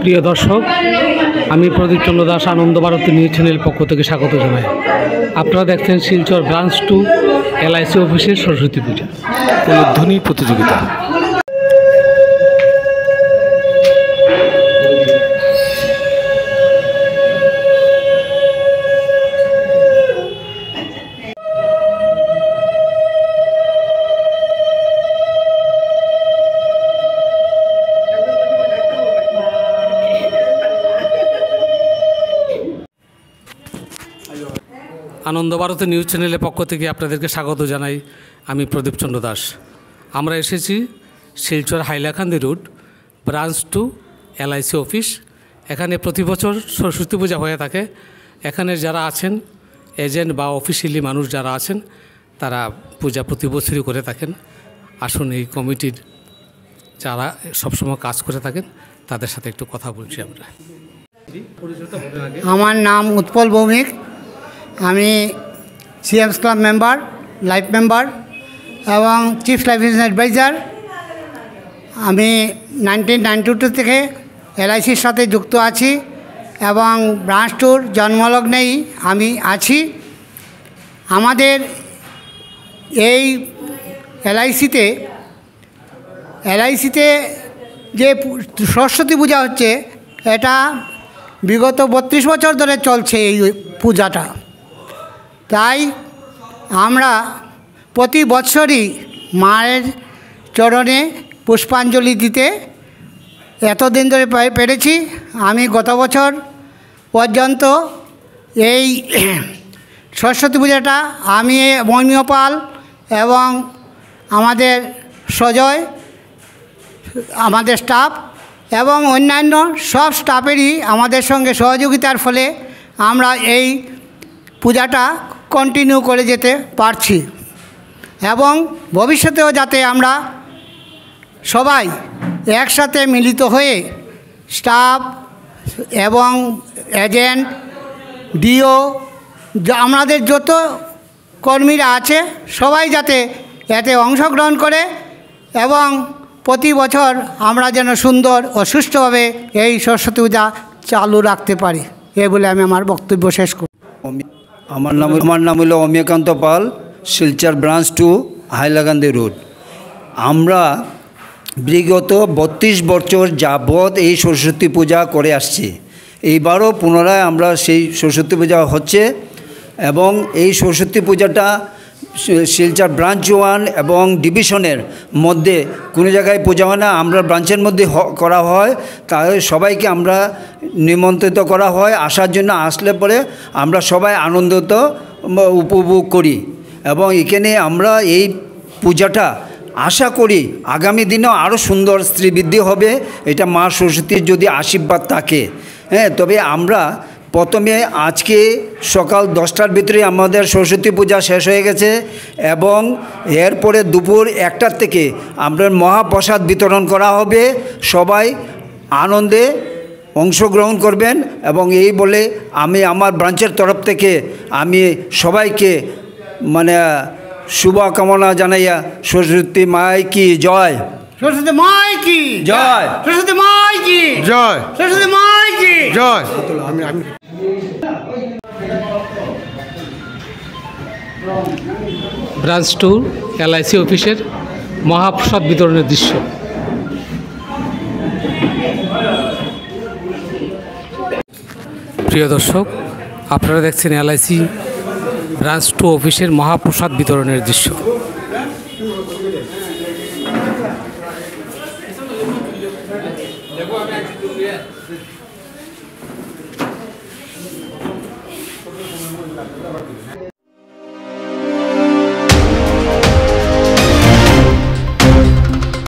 প্রিয় দর্শক, আমি প্রদীপ চন্দ্র দাস আনন্দ ভারতী নিউজ চ্যানেল পক্ষ থেকে স্বাগত জানাই। আপনারা দেখছেন শিলচর ব্রাঞ্চ 2 LIC অফিসের সরস্বতী পূজা উলুধ্বনি প্রতিযোগিতা। আনন্দ ভারতী নিউজ চ্যানেলের পক্ষ থেকে আপনাদেরকে স্বাগত জানাই। আমি প্রদীপ চন্দ্র দাস। আমরা এসেছি Silchar Hailakandi road branch 2 LIC office. এখানে প্রতি বছর সরস্বতী পূজা হয়ে থাকে। এখানে যারা আছেন এজেন্ট বা অফিসিয়ালি মানুষ যারা আছেন তারা পূজা প্রতি বছরই করে থাকেন। আসুন এই কমিটির যারা সবসময় কাজ করে থাকেন তাদের সাথে একটু কথা বলছি আমরা। আমার নাম উৎপল ভৌমিক। আমি সিএমস ক্লাব মেম্বার, লাইফ মেম্বার এবং চিফ লাইফ ইন্স্যুরেন্স অ্যাডভাইজার। আমি 1992 থেকে LICর সাথে যুক্ত আছি এবং ব্রাঞ্চ 2 জন্মলগ্নেই আমি আছি। আমাদের এই LICতে যে সরস্বতী পূজা হচ্ছে এটা বিগত 32 বছর ধরে চলছে এই পূজাটা। তাই আমরা প্রতি বছরই মায়ের চরণে পুষ্পাঞ্জলি দিতে এতদিন ধরে পেরেছি। আমি গত বছর পর্যন্ত এই সরস্বতী পূজাটা আমি মৌমিয় পাল এবং আমাদের সজয়, আমাদের স্টাফ এবং অন্যান্য সব স্টাফেরই আমাদের সঙ্গে সহযোগিতার ফলে আমরা এই পূজাটা কন্টিনিউ করে যেতে পারছি এবং ভবিষ্যতেও যাতে আমরা সবাই একসাথে মিলিত হয়ে স্টাফ এবং এজেন্ট, ডিও, আমাদের যত কর্মীরা আছে সবাই যাতে এতে অংশগ্রহণ করে এবং প্রতি বছর আমরা যেন সুন্দর ও সুষ্ঠুভাবে এই সরস্বতী পূজা চালু রাখতে পারি, এই বলে আমি আমার বক্তব্য শেষ করি। আমার নাম হলো অমিয়কান্ত পাল, শিলচর ব্রাঞ্চ 2 হাইলাকান্দি রোড। আমরা বিগত 32 বছর যাবৎ এই সরস্বতী পূজা করে আসছি। এইবারও পুনরায় আমরা সেই সরস্বতী পূজা হচ্ছে এবং এই সরস্বতী পূজাটা শিলচর ব্রাঞ্চ 1 এবং ডিভিশনের মধ্যে কোনো জায়গায় পূজা হয় না, আমরা ব্রাঞ্চের মধ্যে করা হয়। তাহলে সবাইকে আমরা নিমন্ত্রিত করা হয় আসার জন্য। আসলে পরে আমরা সবাই আনন্দিত উপভোগ করি এবং এখানে আমরা এই পূজাটা আশা করি আগামী দিনেও আরও সুন্দর শ্রীবৃদ্ধি হবে। এটা মা সরস্বতীর যদি আশীর্বাদ থাকে, তবে আমরা প্রথমে আজকে সকাল 10টার ভিতরে আমাদের সরস্বতী পূজা শেষ হয়ে গেছে এবং এরপরে দুপুর 1টার থেকে আমরা মহাপ্রসাদ বিতরণ করা হবে। সবাই আনন্দে অংশগ্রহণ করবেন এবং এই বলে আমি আমার ব্রাঞ্চের তরফ থেকে আমি সবাইকে শুভকামনা জানাইয়া সরস্বতী মাই কি জয়, সরস্বতী মাই কি জয়, সরস্বতী মাই কি জয়, সরস্বতী মাই কি জয়। ব্রাঞ্চ 2 LIC অফিসের মহাপ্রসাদ বিতরণের দৃশ্য। প্রিয় দর্শক, আপনারা দেখছেন LIC ব্রাঞ্চ 2 অফিসের মহাপ্রসাদ বিতরণের দৃশ্য।